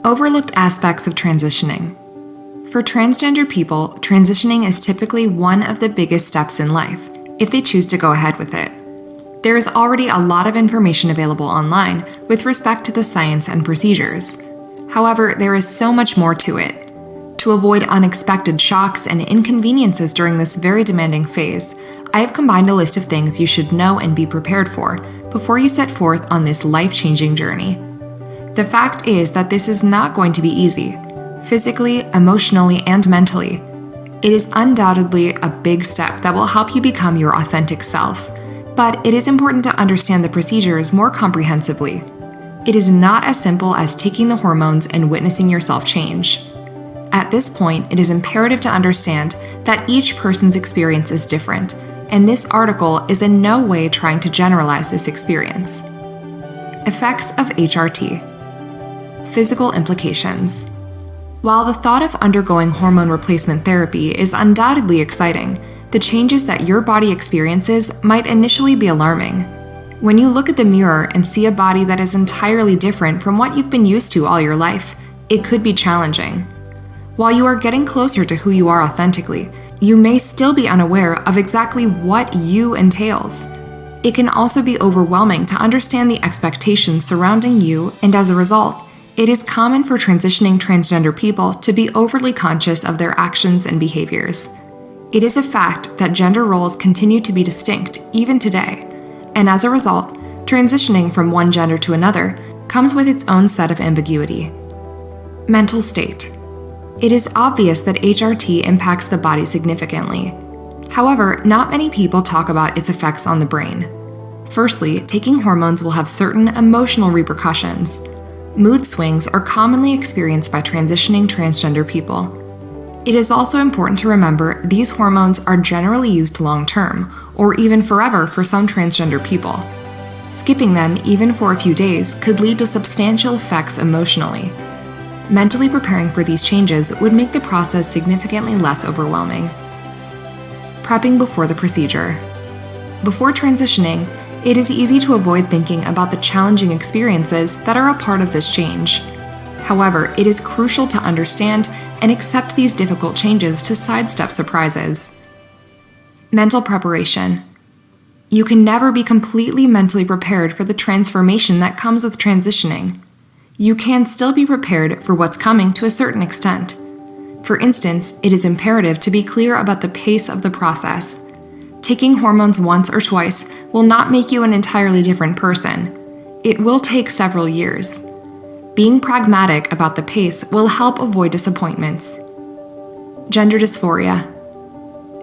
Overlooked aspects of transitioning. For transgender people, transitioning is typically one of the biggest steps in life, if they choose to go ahead with it. There is already a lot of information available online with respect to the science and procedures. However, there is so much more to it. To avoid unexpected shocks and inconveniences during this very demanding phase, I have combined a list of things you should know and be prepared for before you set forth on this life-changing journey. The fact is that this is not going to be easy, physically, emotionally, and mentally. It is undoubtedly a big step that will help you become your authentic self, but it is important to understand the procedures more comprehensively. It is not as simple as taking the hormones and witnessing yourself change. At this point, it is imperative to understand that each person's experience is different, and this article is in no way trying to generalize this experience. Effects of HRT. Physical implications. While the thought of undergoing hormone replacement therapy is undoubtedly exciting, the changes that your body experiences might initially be alarming. When you look at the mirror and see a body that is entirely different from what you've been used to all your life, it could be challenging. While you are getting closer to who you are authentically, you may still be unaware of exactly what you entails. It can also be overwhelming to understand the expectations surrounding you, and as a result, it is common for transitioning transgender people to be overly conscious of their actions and behaviors. It is a fact that gender roles continue to be distinct even today, and as a result, transitioning from one gender to another comes with its own set of ambiguity. Mental state. It is obvious that HRT impacts the body significantly. However, not many people talk about its effects on the brain. Firstly, taking hormones will have certain emotional repercussions. Mood swings are commonly experienced by transitioning transgender people. It is also important to remember these hormones are generally used long-term, or even forever for some transgender people. Skipping them, even for a few days, could lead to substantial effects emotionally. Mentally preparing for these changes would make the process significantly less overwhelming. Prepping before the procedure. Before transitioning, it is easy to avoid thinking about the challenging experiences that are a part of this change. However, it is crucial to understand and accept these difficult changes to sidestep surprises. Mental preparation. You can never be completely mentally prepared for the transformation that comes with transitioning. You can still be prepared for what's coming to a certain extent. For instance, it is imperative to be clear about the pace of the process. Taking hormones once or twice will not make you an entirely different person. It will take several years. Being pragmatic about the pace will help avoid disappointments. Gender dysphoria.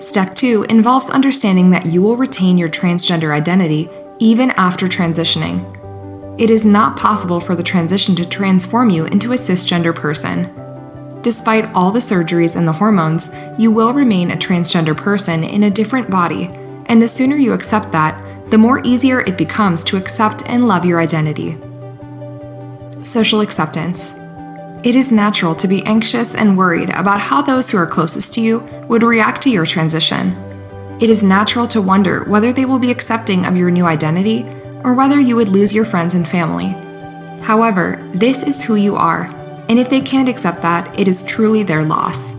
Step 2 involves understanding that you will retain your transgender identity even after transitioning. It is not possible for the transition to transform you into a cisgender person. Despite all the surgeries and the hormones, you will remain a transgender person in a different body, and the sooner you accept that, the more easier it becomes to accept and love your identity. Social acceptance. It is natural to be anxious and worried about how those who are closest to you would react to your transition. It is natural to wonder whether they will be accepting of your new identity or whether you would lose your friends and family. However, this is who you are, and if they can't accept that, it is truly their loss.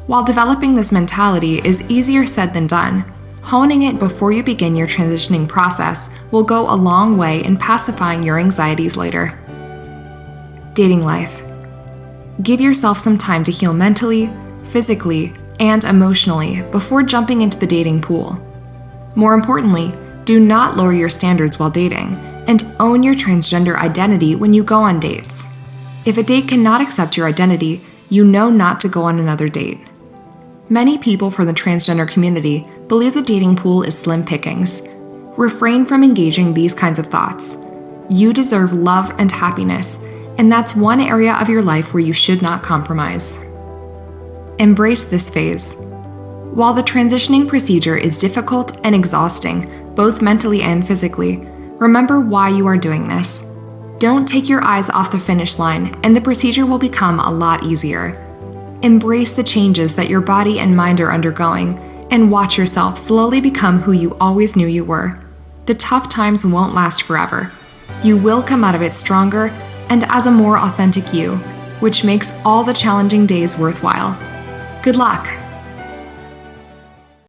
While developing this mentality is easier said than done, honing it before you begin your transitioning process will go a long way in pacifying your anxieties later. Dating life. Give yourself some time to heal mentally, physically, and emotionally before jumping into the dating pool. More importantly, do not lower your standards while dating, and own your transgender identity when you go on dates. If a date cannot accept your identity, you know not to go on another date. Many people from the transgender community believe the dating pool is slim pickings. Refrain from engaging these kinds of thoughts. You deserve love and happiness, and that's one area of your life where you should not compromise. Embrace this phase. While the transitioning procedure is difficult and exhausting, both mentally and physically, remember why you are doing this. Don't take your eyes off the finish line, and the procedure will become a lot easier. Embrace the changes that your body and mind are undergoing, and watch yourself slowly become who you always knew you were. The tough times won't last forever. You will come out of it stronger and as a more authentic you. which makes all the challenging days worthwhile. Good luck!